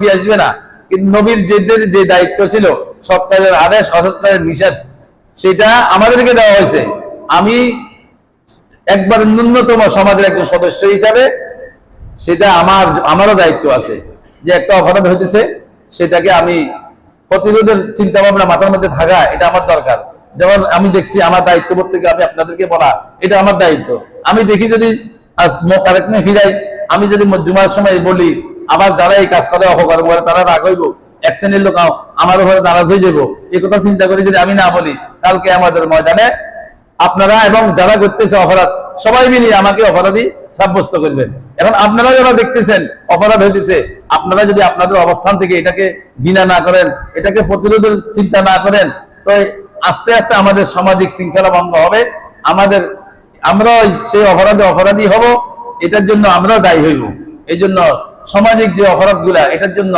আসবে না, কিন্তু নবীর যে দায়িত্ব ছিল সৎ কাজের আদেশ অসৎ কাজের নিষেধ, সেটা আমাদেরকে দেওয়া হয়েছে। আমি একবার ন্যূনতম সমাজের একজন সদস্য হিসাবে সেটা আমারও দায়িত্ব আছে যে একটা অপরাধ হইতেছে সেটাকে আমি প্রতিরোধের চিন্তা ভাবনা মাথার মধ্যে থাকা, এটা আমার দরকার। যেমন আমি দেখছি আমার দায়িত্ববোধ থেকে আমি আপনাদেরকে বলা, এটা আমার দায়িত্ব। আমি দেখি যদি আরেকদিন ফিরাই, আমি যদি জুমার সময় বলি, আবার যারা এই কাজ করে অপকার করে তারা রাগ হইব, এক শ্রেণীর লোক আমার উপরে নারাজ হয়ে যাবো, এই কথা চিন্তা করে যদি আমি না বলি, কালকে আমাদের ময়দানে আপনারা এবং যারা করতেছে অপরাধ সবাই মিলিয়ে আমাকে অপরাধী সাব্যস্ত করবেন। এখন আপনারা যারা দেখতেছেন অপরাধ হইতেছে, আপনারা যদি আপনাদের অবস্থান থেকে এটাকে ঘৃণা না করেন, এটাকে প্রতিরোধের চিন্তা না করেন, তো আস্তে আস্তে আমাদের সামাজিক শৃঙ্খলা ভঙ্গ হবে। আমরা সেই অপরাধী হব, এটার জন্য আমরাও দায়ী হইব। এই জন্য সামাজিক যে অপরাধ গুলা, এটার জন্য